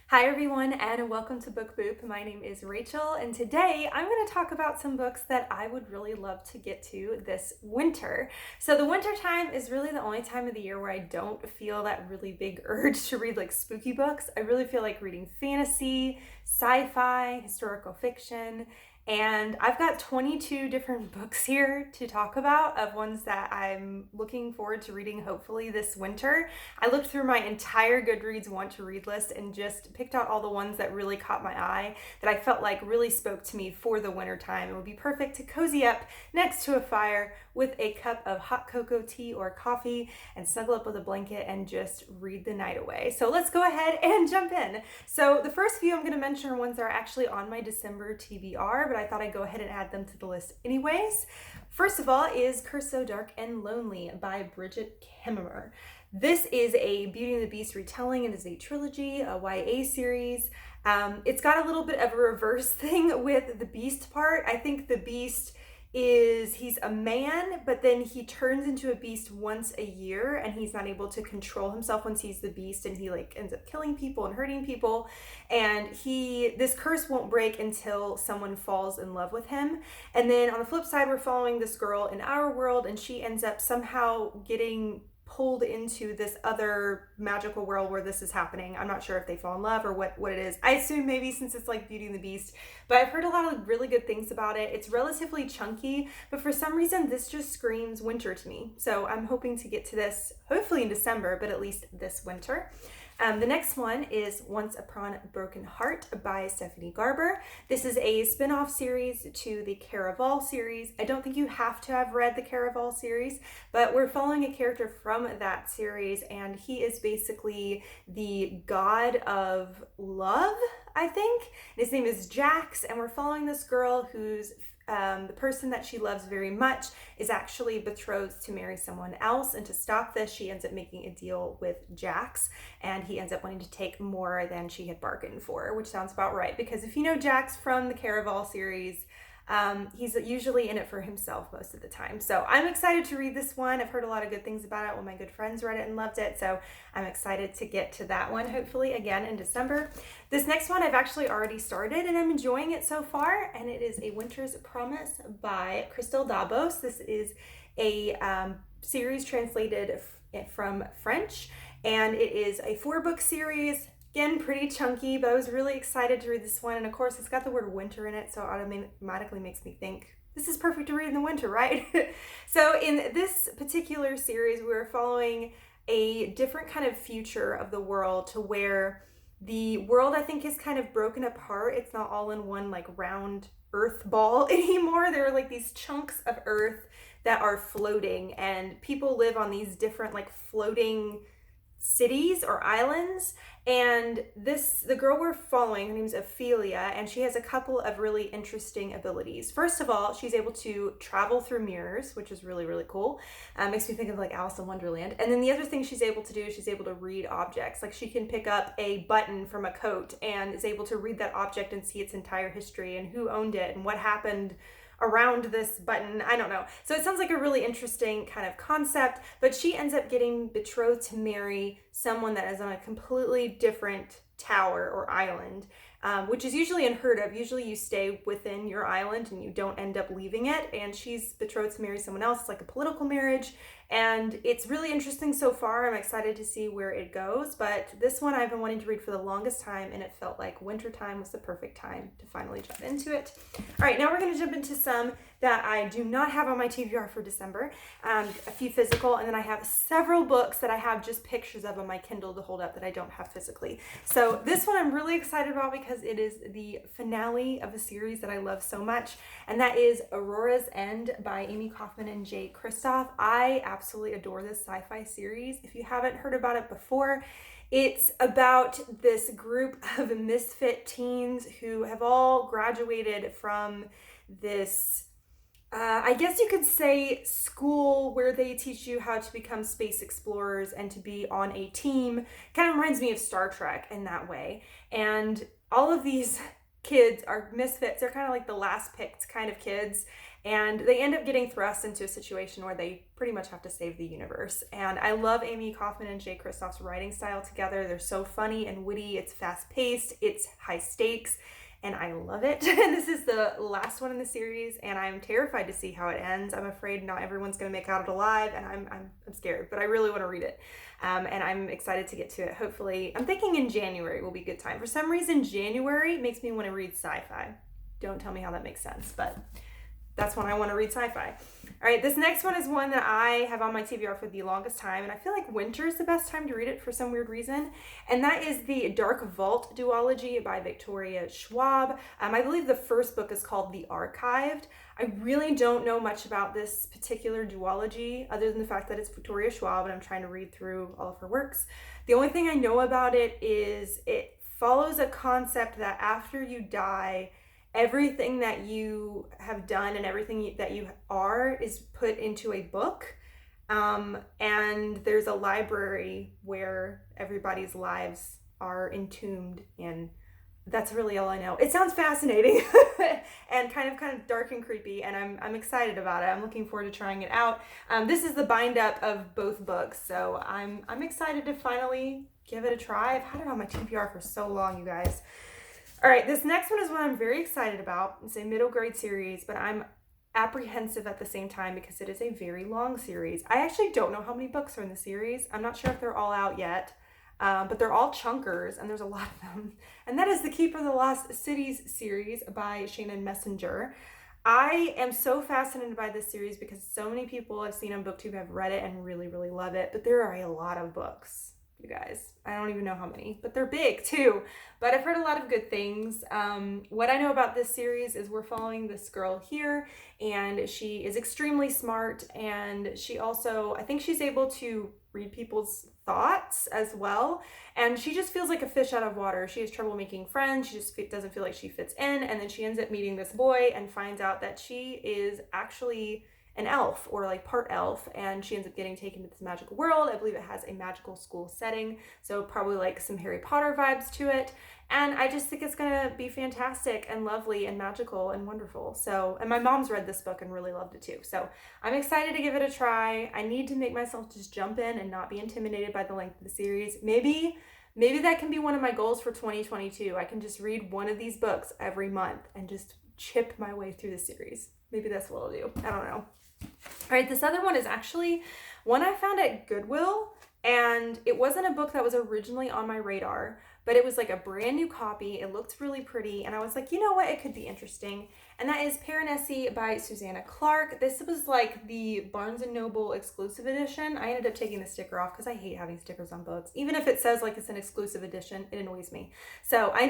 Hi everyone and welcome to Book Boop. My name is Rachel and today I'm going to talk about some books that I would really love to get to this winter. So the winter time is really the only time of the year where I don't feel that really big urge to read like spooky books. I really feel like reading fantasy, sci-fi, historical fiction, and I've got 22 different books here to talk about of ones that I'm looking forward to reading hopefully this winter. I looked through my entire Goodreads want to read list and just picked out all the ones that really caught my eye, that I felt like really spoke to me for the winter time. It would be perfect to cozy up next to a fire with a cup of hot cocoa tea or coffee and snuggle up with a blanket and just read the night away. So let's go ahead and jump in. So the first few I'm going to mention are ones that are actually on my December TBR, but I thought I'd go ahead and add them to the list anyways. First of all is Curse So Dark and Lonely by Bridget Kemmerer. This is a Beauty and the Beast retelling. It is a trilogy, a YA series. It's got a little bit of a reverse thing with the Beast part. I think the Beast he's a man, but then he turns into a beast once a year and he's not able to control himself once he's the beast, and he like ends up killing people and hurting people, and this curse won't break until someone falls in love with him. And then on the flip side, we're following this girl in our world and she ends up somehow getting pulled into this other magical world where this is happening. I'm not sure if they fall in love or what it is. I assume maybe since it's like Beauty and the Beast, but I've heard a lot of really good things about it. It's relatively chunky, but for some reason this just screams winter to me. So I'm hoping to get to this hopefully in December, but at least this winter. The next one is Once Upon a Broken Heart by Stephanie Garber. This is a spin-off series to the Caraval series. I don't think you have to have read the Caraval series, but we're following a character from that series, and he is basically the god of love, I think. His name is Jax, and we're following this girl who's the person that she loves very much is actually betrothed to marry someone else, and to stop this she ends up making a deal with Jax, and he ends up wanting to take more than she had bargained for, which sounds about right, because if you know Jax from the Caraval series, he's usually in it for himself most of the time. So I'm excited to read this one. I've heard a lot of good things about it. One of my good friends read it and loved it. So I'm excited to get to that one, hopefully again in December. This next one I've actually already started and I'm enjoying it so far. And it is A Winter's Promise by Christelle Dabos. This is a series translated from French, and it is a 4-book series. Again, pretty chunky, but I was really excited to read this one. And of course, it's got the word winter in it, so it automatically makes me think, this is perfect to read in the winter, right? So in this particular series, we're following a different kind of future of the world, to where the world, I think, is kind of broken apart. It's not all in one like round earth ball anymore. There are like these chunks of earth that are floating, and people live on these different like floating cities or islands. And the girl we're following, her name's Ophelia, and she has a couple of really interesting abilities. First of all, she's able to travel through mirrors, which is really, really cool. Makes me think of like Alice in Wonderland. And then the other thing she's able to do is she's able to read objects. Like she can pick up a button from a coat and is able to read that object and see its entire history and who owned it and what happened around this button. I don't know. So it sounds like a really interesting kind of concept, but she ends up getting betrothed to marry someone that is on a completely different tower or island, which is usually unheard of. Usually you stay within your island and you don't end up leaving it, and she's betrothed to marry someone else. It's like a political marriage, and it's really interesting so far. I'm excited to see where it goes, but this one I've been wanting to read for the longest time, and it felt like wintertime was the perfect time to finally jump into it. All right, now we're going to jump into some that I do not have on my TBR for December, a few physical, and then I have several books that I have just pictures of on my Kindle to hold up that I don't have physically. So this one I'm really excited about because it is the finale of a series that I love so much, and that is Aurora's End by Amy Kaufman and Jay Kristoff. I absolutely adore this sci-fi series. If you haven't heard about it before, it's about this group of misfit teens who have all graduated from this I guess you could say school where they teach you how to become space explorers and to be on a team. Kind of reminds me of Star Trek in that way. And all of these kids are misfits. They're kind of like the last picked kind of kids. And they end up getting thrust into a situation where they pretty much have to save the universe. And I love Amy Kaufman and Jay Kristoff's writing style together. They're so funny and witty. It's fast paced. It's high stakes. And I love it. And this is the last one in the series, and I'm terrified to see how it ends. I'm afraid not everyone's going to make out alive, and I'm scared, but I really want to read it. And I'm excited to get to it. Hopefully, I'm thinking in January will be a good time. For some reason, January makes me want to read sci-fi. Don't tell me how that makes sense, but that's when I want to read sci-fi. All right, this next one is one that I have on my TBR for the longest time, and I feel like winter is the best time to read it for some weird reason, and that is the Dark Vault duology by Victoria Schwab. I believe the first book is called The Archived. I really don't know much about this particular duology, other than the fact that it's Victoria Schwab, and I'm trying to read through all of her works. The only thing I know about it is it follows a concept that after you die, everything that you have done and everything that you are is put into a book. And there's a library where everybody's lives are entombed in. That's really all I know. It sounds fascinating and kind of dark and creepy, and I'm excited about it. I'm looking forward to trying it out. This is the bind up of both books, so I'm excited to finally give it a try. I've had it on my TBR for so long, you guys. All right, this next one is one I'm very excited about. It's a middle grade series, but I'm apprehensive at the same time because it is a very long series. I actually don't know how many books are in the series. I'm not sure if they're all out yet, but they're all chunkers, and there's a lot of them. And that is the Keeper of the Lost Cities series by Shannon Messenger. I am so fascinated by this series because so many people I've seen on BookTube have read it and really, really love it, but there are a lot of books. You guys, I don't even know how many, but they're big too. But I've heard a lot of good things. What I know about this series is we're following this girl here, and she is extremely smart, and she also, I think she's able to read people's thoughts as well, and she just feels like a fish out of water. She has trouble making friends. She just doesn't feel like she fits in, and then she ends up meeting this boy and finds out that she is actually an elf, or like part elf, and she ends up getting taken to this magical world. I believe it has a magical school setting, so probably like some Harry Potter vibes to it, and I just think it's gonna be fantastic and lovely and magical and wonderful. So, and my mom's read this book and really loved it too, so I'm excited to give it a try. I need to make myself just jump in and not be intimidated by the length of the series. Maybe that can be one of my goals for 2022. I can just read one of these books every month and just chip my way through the series. Maybe that's what I'll do. I don't know. All right, this other one is actually one I found at Goodwill, and it wasn't a book that was originally on my radar, but it was like a brand new copy. It looked really pretty, and I was like, you know what, it could be interesting. And that is Paranessi by Susanna Clark. This was like the Barnes & Noble exclusive edition. I ended up taking the sticker off because I hate having stickers on books. Even if it says like it's an exclusive edition, it annoys me. So I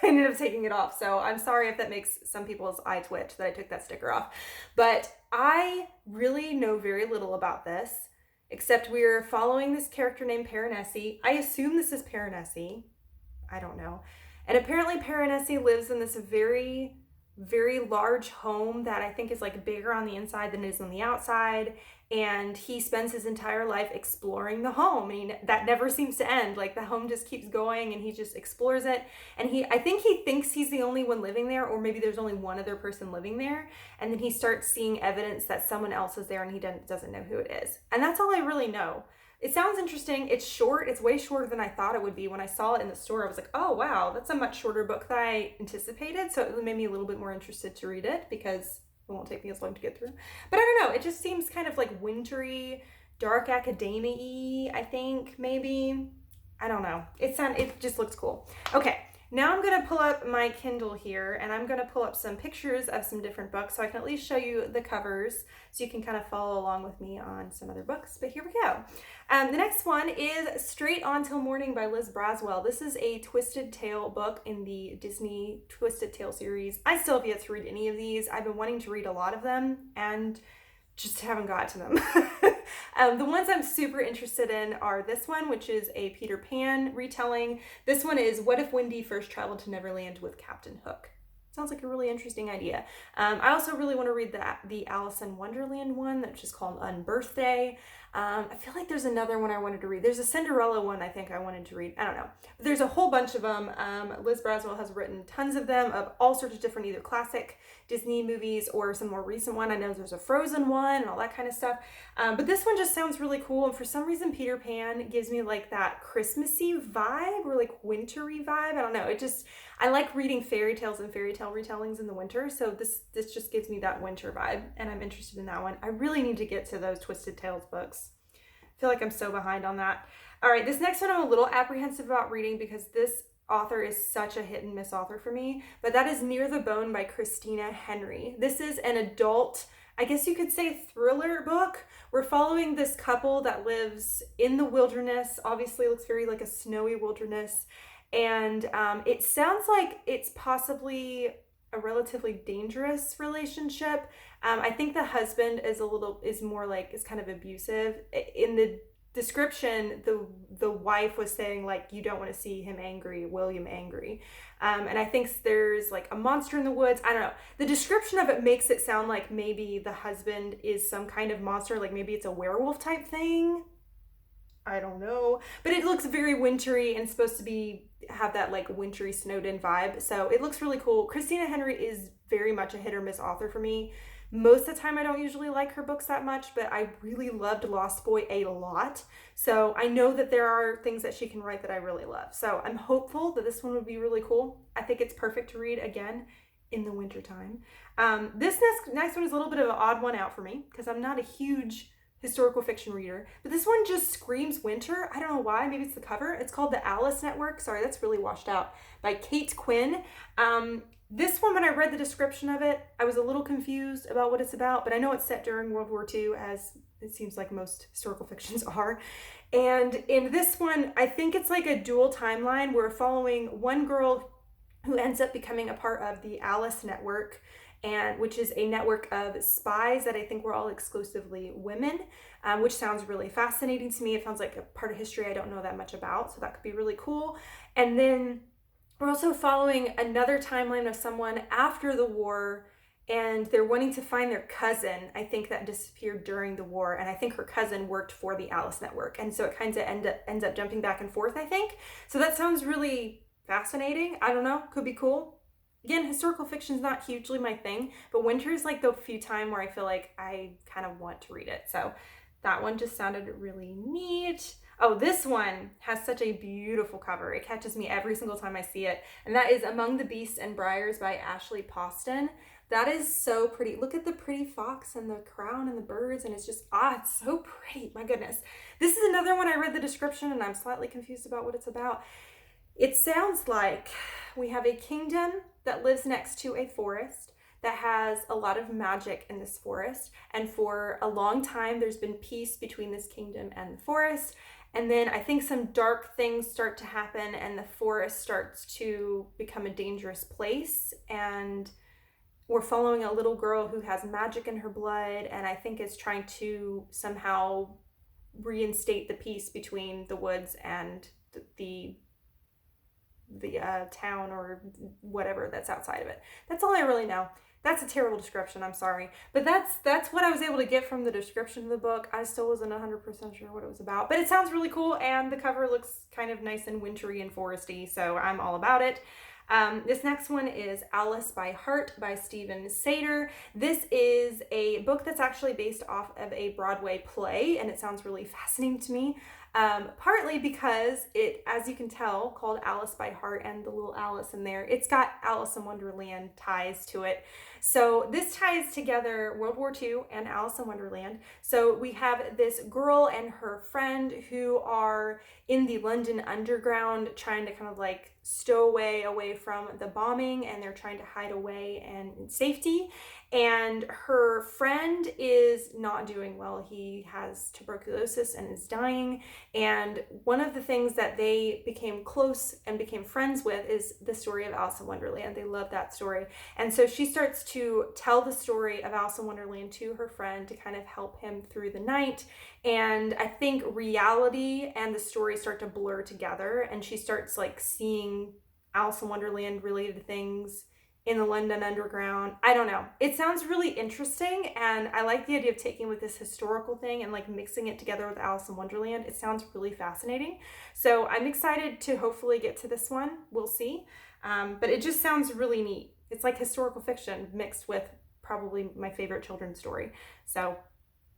ended up taking it off. So I'm sorry if that makes some people's eye twitch that I took that sticker off. But I really know very little about this, except we're following this character named Paranessi. I assume this is Paranessi. I don't know. And apparently Paranessi lives in this very, very large home that I think is like bigger on the inside than it is on the outside. And he spends his entire life exploring the home. And that never seems to end. Like the home just keeps going and he just explores it. And I think he thinks he's the only one living there, or maybe there's only one other person living there. And then he starts seeing evidence that someone else is there and he doesn't know who it is. And that's all I really know. It sounds interesting. It's short. It's way shorter than I thought it would be. When I saw it in the store, I was like, oh, wow, that's a much shorter book than I anticipated. So it made me a little bit more interested to read it because it won't take me as long to get through. But I don't know. It just seems kind of like wintry, dark academia-y, I think, maybe. I don't know. It just looks cool. Okay. Now I'm going to pull up my Kindle here, and I'm going to pull up some pictures of some different books so I can at least show you the covers so you can kind of follow along with me on some other books. But here we go. The next one is Straight On Till Morning by Liz Braswell. This is a Twisted Tale book in the Disney Twisted Tale series. I still have yet to read any of these. I've been wanting to read a lot of them and just haven't got to them. The ones I'm super interested in are this one, which is a Peter Pan retelling. This one is What If Wendy First Traveled to Neverland with Captain Hook. Sounds like a really interesting idea. I also really want to read the Alice in Wonderland one, which is called Unbirthday. I feel like there's another one I wanted to read. There's a Cinderella one I think I wanted to read. I don't know. But there's a whole bunch of them. Liz Braswell has written tons of them of all sorts of different either classic Disney movies or some more recent one. I know there's a Frozen one and all that kind of stuff. But this one just sounds really cool. And for some reason, Peter Pan gives me like that Christmassy vibe or like wintry vibe. I don't know. I like reading fairy tales and fairy tale retellings in the winter. So this just gives me that winter vibe. And I'm interested in that one. I really need to get to those Twisted Tales books. I feel like I'm so behind on that. All right, this next one I'm a little apprehensive about reading because this author is such a hit and miss author for me, but that is Near the Bone by Christina Henry. This is an adult, I guess you could say, thriller book. We're following this couple that lives in the wilderness. Obviously, it looks very like a snowy wilderness. And it sounds like it's possibly a relatively dangerous relationship. I think the husband is more like is kind of abusive. In the description, the wife was saying like you don't want to see him angry, William angry, and I think there's like a monster in the woods. I don't know. The description of it makes it sound like maybe the husband is some kind of monster, like maybe it's a werewolf type thing. I don't know, but it looks very wintry and supposed to have that like wintry snowed in vibe. So it looks really cool. Christina Henry is very much a hit or miss author for me. Most of the time I don't usually like her books that much, but I really loved Lost Boy a lot. So I know that there are things that she can write that I really love. So I'm hopeful that this one would be really cool. I think it's perfect to read again in the wintertime. This next one is a little bit of an odd one out for me because I'm not a huge historical fiction reader, but this one just screams winter. I don't know why. Maybe it's the cover. It's called The Alice Network. Sorry, that's really washed out. By Kate Quinn. This one, when I read the description of it, I was a little confused about what it's about, but I know it's set during World War II, as it seems like most historical fictions are. And in this one, I think it's like a dual timeline. We're following one girl who ends up becoming a part of the Alice Network, and which is a network of spies that I think were all exclusively women, which sounds really fascinating to me. It sounds like a part of history I don't know that much about, so that could be really cool. And then we're also following another timeline of someone after the war, and they're wanting to find their cousin, I think, that disappeared during the war, and I think her cousin worked for the Alice Network, and so it kind of ends up jumping back and forth, I think. So that sounds really fascinating. I don't know, could be cool. Again, historical fiction is not hugely my thing, but winter is like the few time where I feel like I kind of want to read it. So that one just sounded really neat. Oh, this one has such a beautiful cover. It catches me every single time I see it. And that is Among the Beasts and Briars by Ashley Poston. That is so pretty. Look at the pretty fox and the crown and the birds, and it's just, it's so pretty. My goodness. This is another one I read the description and I'm slightly confused about what it's about. It sounds like we have a kingdom that lives next to a forest that has a lot of magic in this forest. And for a long time, there's been peace between this kingdom and the forest. And then I think some dark things start to happen and the forest starts to become a dangerous place. And we're following a little girl who has magic in her blood and I think is trying to somehow reinstate the peace between the woods and the town or whatever that's outside of it. That's all I really know. That's a terrible description, I'm sorry. But that's what I was able to get from the description of the book. I still wasn't 100% sure what it was about. But it sounds really cool and the cover looks kind of nice and wintry and foresty, so I'm all about it. This next one is Alice by Heart by Stephen Sater. This is a book that's actually based off of a Broadway play, and it sounds really fascinating to me. Partly because it, as you can tell, called Alice by Heart and the little Alice in there, it's got Alice in Wonderland ties to it. So this ties together World War II and Alice in Wonderland. So we have this girl and her friend who are in the London Underground trying to kind of like stow away from the bombing, and they're trying to hide away and in safety. And her friend is not doing well. He has tuberculosis and is dying. And one of the things that they became close and became friends with is the story of Alice in Wonderland. They love that story. And so she starts to tell the story of Alice in Wonderland to her friend to kind of help him through the night. And I think reality and the story start to blur together, and she starts like seeing Alice in Wonderland related things in the London Underground. I don't know. It sounds really interesting, and I like the idea of taking with this historical thing and like mixing it together with Alice in Wonderland. It sounds really fascinating. So I'm excited to hopefully get to this one. We'll see. But it just sounds really neat. It's like historical fiction mixed with probably my favorite children's story. So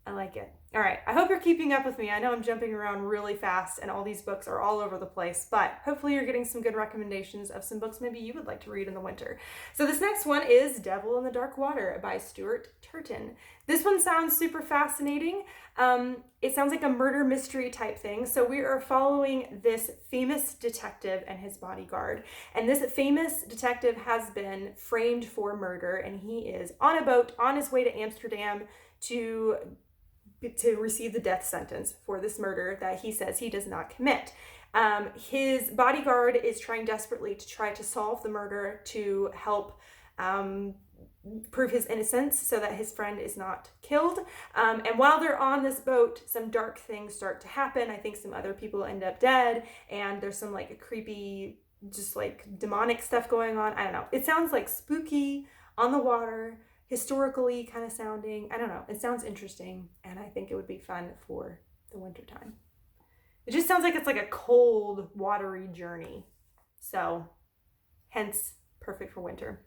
I like it. All right, I hope you're keeping up with me. I know I'm jumping around really fast and all these books are all over the place, but hopefully you're getting some good recommendations of some books maybe you would like to read in the winter. So this next one is Devil in the Dark Water by Stuart Turton. This one sounds super fascinating. It sounds like a murder mystery type thing. So we are following this famous detective and his bodyguard. And this famous detective has been framed for murder, and he is on a boat on his way to Amsterdam to receive the death sentence for this murder that he says he does not commit. His bodyguard is trying desperately to try to solve the murder to help prove his innocence so that his friend is not killed. And while they're on this boat, some dark things start to happen. I think some other people end up dead, and there's some like creepy, just like demonic stuff going on. I don't know. It sounds like spooky, on the water, historically kind of sounding. I don't know. It sounds interesting, and I think it would be fun for the winter time. It just sounds like it's like a cold, watery journey. So, hence, perfect for winter.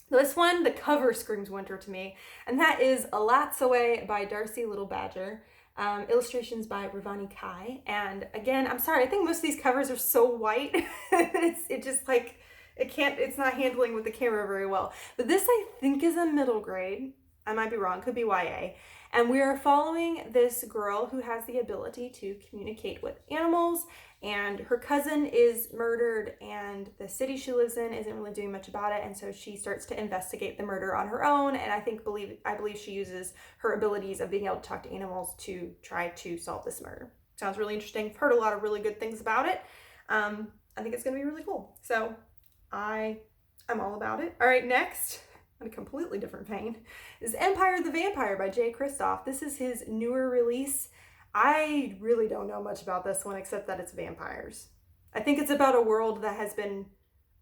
This one, the cover screams winter to me, and that is A Lat's Away by Darcy Little Badger. Illustrations by Ravani Kai. And again, I'm sorry, I think most of these covers are so white. It just like, it's not handling with the camera very well. But this I think is a middle grade. I might be wrong, could be YA. And we are following this girl who has the ability to communicate with animals, and her cousin is murdered, and the city she lives in isn't really doing much about it, and so she starts to investigate the murder on her own, and I believe she uses her abilities of being able to talk to animals to try to solve this murder. Sounds really interesting. I've heard a lot of really good things about it. I think it's going to be really cool. So I'm all about it. All right, next, in a completely different vein, is Empire the Vampire by Jay Kristoff. This is his newer release. I really don't know much about this one except that it's vampires. I think it's about a world that has been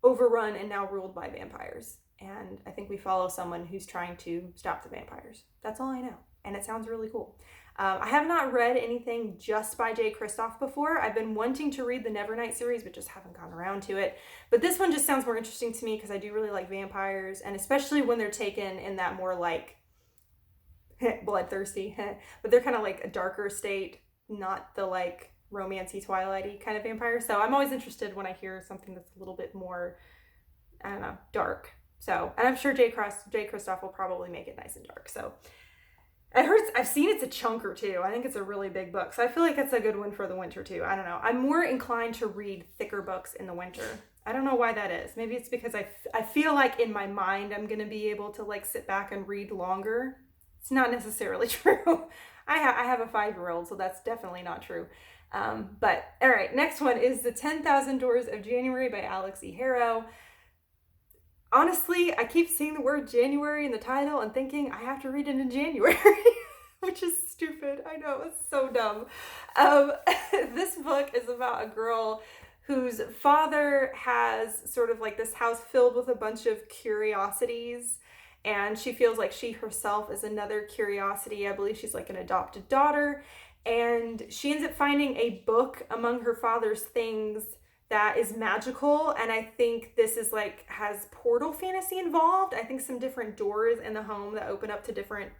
overrun and now ruled by vampires. And I think we follow someone who's trying to stop the vampires. That's all I know. And it sounds really cool. I have not read anything just by Jay Kristoff before. I've been wanting to read the Nevernight series, but just haven't gotten around to it. But this one just sounds more interesting to me because I do really like vampires, and especially when they're taken in that more like bloodthirsty, but they're kind of like a darker state, not the like romancy Twilighty kind of vampire. So I'm always interested when I hear something that's a little bit more, I don't know, dark. So, and I'm sure Jay Kristoff will probably make it nice and dark. So I've seen it's a chunker too. I think it's a really big book. So I feel like it's a good one for the winter too. I don't know. I'm more inclined to read thicker books in the winter. I don't know why that is. Maybe it's because I feel like in my mind I'm going to be able to like sit back and read longer. It's not necessarily true. I have a 5-year-old, so that's definitely not true. But all right, next one is The 10,000 Doors of January by Alex E. Harrow. Honestly, I keep seeing the word January in the title and thinking I have to read it in January, which is stupid. I know, it's so dumb. This book is about a girl whose father has sort of like this house filled with a bunch of curiosities, and she feels like she herself is another curiosity. I believe she's like an adopted daughter, and she ends up finding a book among her father's things that is magical, and I think this is like has portal fantasy involved. I think some different doors in the home that open up to different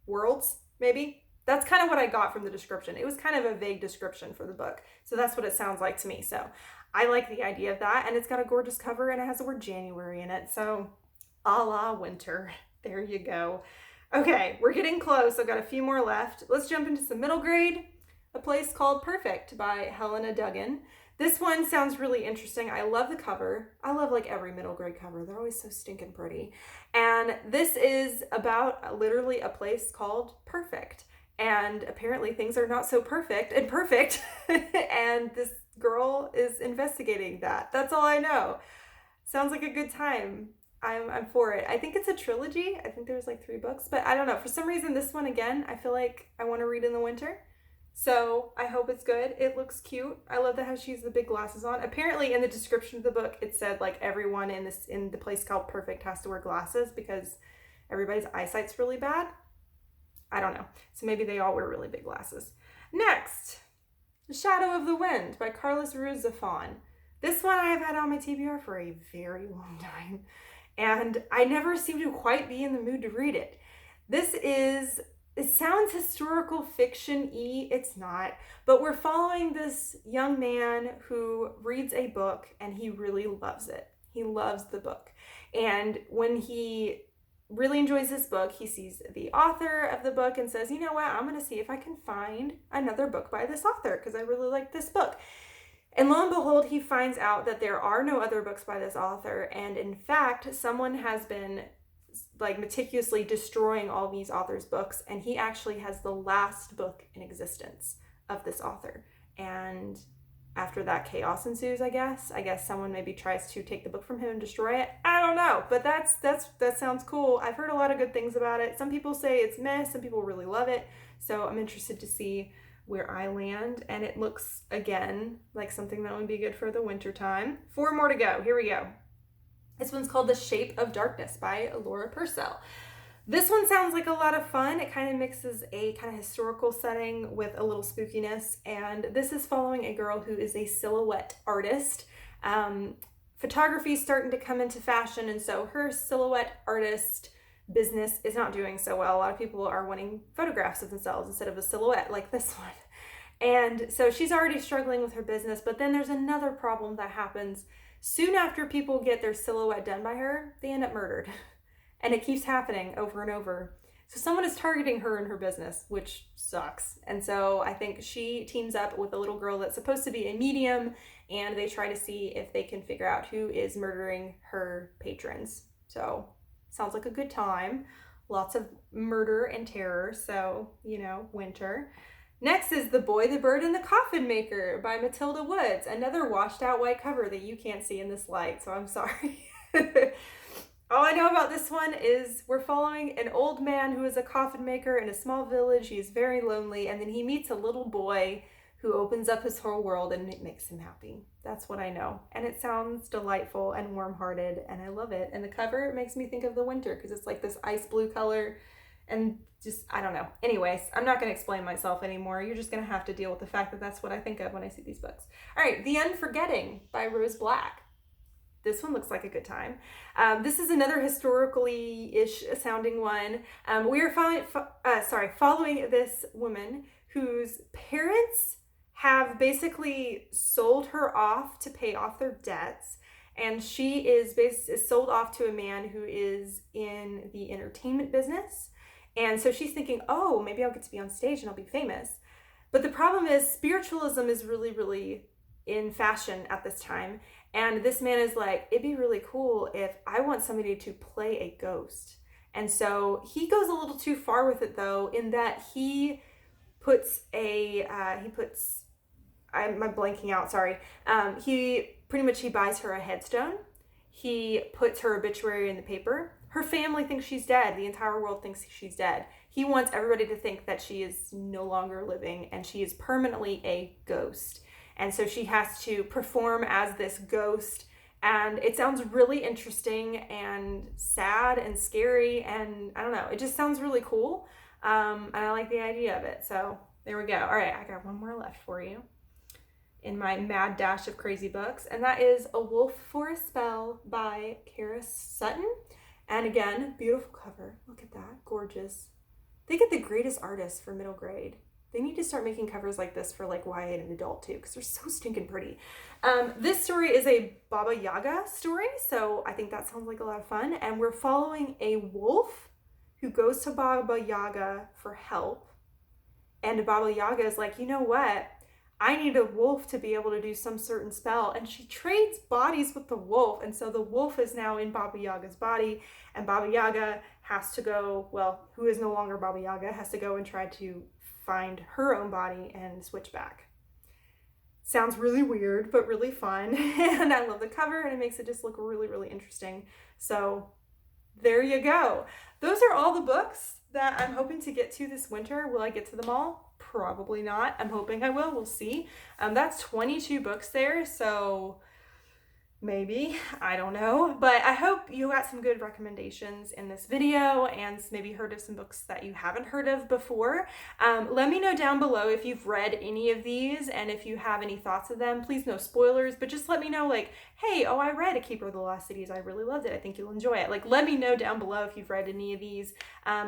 worlds, maybe. That's kind of what I got from the description. It was kind of a vague description for the book, so that's what it sounds like to me. So I like the idea of that, and it's got a gorgeous cover, and it has the word January in it, so a la winter. There you go. Okay, we're getting close. I've got a few more left. Let's jump into some middle grade. A Place Called Perfect by Helena Duggan. This one sounds really interesting. I love the cover. I love like every middle grade cover. They're always so stinking pretty. And this is about literally a place called Perfect. And apparently things are not so perfect and perfect. And this girl is investigating that. That's all I know. Sounds like a good time. I'm for it. I think it's a trilogy. I think there's like 3 books, but I don't know. For some reason, this one again, I feel like I want to read in the winter. So I hope it's good. It looks cute. I love that how she has the big glasses on. Apparently in the description of the book, it said like everyone in the place called Perfect has to wear glasses because everybody's eyesight's really bad. I don't know. So maybe they all wear really big glasses. Next, The Shadow of the Wind by Carlos Ruiz Zafón. This one I've had on my TBR for a very long time, and I never seem to quite be in the mood to read it. It sounds historical fiction-y, it's not, but we're following this young man who reads a book and he really loves it. He loves the book. And when he really enjoys this book, he sees the author of the book and says, you know what, I'm going to see if I can find another book by this author because I really like this book. And lo and behold, he finds out that there are no other books by this author. And in fact, someone has been like meticulously destroying all these authors' books. And he actually has the last book in existence of this author. And after that, chaos ensues, I guess. I guess someone maybe tries to take the book from him and destroy it. I don't know, but that sounds cool. I've heard a lot of good things about it. Some people say it's meh, some people really love it. So I'm interested to see where I land. And it looks, again, like something that would be good for the winter time. 4 more to go. Here we go. This one's called The Shape of Darkness by Laura Purcell. This one sounds like a lot of fun. It kind of mixes a kind of historical setting with a little spookiness. And this is following a girl who is a silhouette artist. Photography is starting to come into fashion. And so her silhouette artist business is not doing so well. A lot of people are wanting photographs of themselves instead of a silhouette like this one. And so she's already struggling with her business. But then there's another problem that happens. Soon after people get their silhouette done by her, they end up murdered. And it keeps happening over and over. So someone is targeting her in her business, which sucks. And so I think she teams up with a little girl that's supposed to be a medium, and they try to see if they can figure out who is murdering her patrons. So sounds like a good time. Lots of murder and terror. So, winter. Next is The Boy, the Bird, and the Coffin Maker by Matilda Woods. Another washed out white cover that you can't see in this light, so I'm sorry. All I know about this one is we're following an old man who is a coffin maker in a small village. He is very lonely, and then he meets a little boy who opens up his whole world, and it makes him happy. That's what I know. And it sounds delightful and warm-hearted, and I love it. And the cover makes me think of the winter because it's like this ice blue color, and just, I don't know. Anyways, I'm not going to explain myself anymore. You're just going to have to deal with the fact that that's what I think of when I see these books. All right, The Unforgetting by Rose Black. This one looks like a good time. This is another historically-ish sounding one. We are following this woman whose parents have basically sold her off to pay off their debts. And she is sold off to a man who is in the entertainment business. And so she's thinking, oh, maybe I'll get to be on stage and I'll be famous. But the problem is spiritualism is really, really in fashion at this time. And this man is like, it'd be really cool if I want somebody to play a ghost. And so he goes a little too far with it though, in that I'm blanking out, sorry. He buys her a headstone. He puts her obituary in the paper. Her family thinks she's dead. The entire world thinks she's dead. He wants everybody to think that she is no longer living and she is permanently a ghost. And so she has to perform as this ghost. And it sounds really interesting and sad and scary. And I don't know, it just sounds really cool. And I like the idea of it. So there we go. All right, I got one more left for you in my mad dash of crazy books. And that is A Wolf for a Spell by Kara Sutton. And again, beautiful cover. Look at that, gorgeous. They get the greatest artists for middle grade. They need to start making covers like this for like YA and adult too, because they're so stinking pretty. This story is a Baba Yaga story, so I think that sounds like a lot of fun. And we're following a wolf who goes to Baba Yaga for help. And Baba Yaga is like, you know what? I need a wolf to be able to do some certain spell. And she trades bodies with the wolf. And so the wolf is now in Baba Yaga's body. And Baba Yaga has to go, well, who is no longer Baba Yaga, has to go and try to find her own body and switch back. Sounds really weird, but really fun. And I love the cover and it makes it just look really, really interesting. So there you go. Those are all the books that I'm hoping to get to this winter. Will I get to them all? Probably not. I'm hoping I will. We'll see. That's 22 books there, so maybe, I don't know, but I hope you got some good recommendations in this video and maybe heard of some books that you haven't heard of before. Let me know down below if you've read any of these and if you have any thoughts of them. Please no spoilers, but just let me know, like, hey, oh, I read A Keeper of the Lost Cities. I really loved it. I think you'll enjoy it. Like, let me know down below if you've read any of these,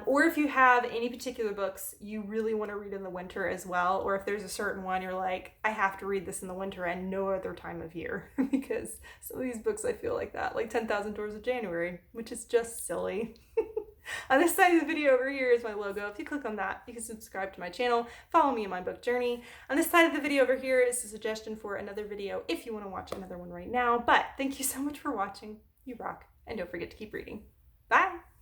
or if you have any particular books you really want to read in the winter as well, or if there's a certain one you're like, I have to read this in the winter and no other time of year, because some of these books I feel like that, like 10,000 Doors of January, which is just silly. On this side of the video over here is my logo. If you click on that, you can subscribe to my channel, follow me in my book journey. On this side of the video over here is a suggestion for another video if you want to watch another one right now. But thank you so much for watching. You rock. And don't forget to keep reading. Bye!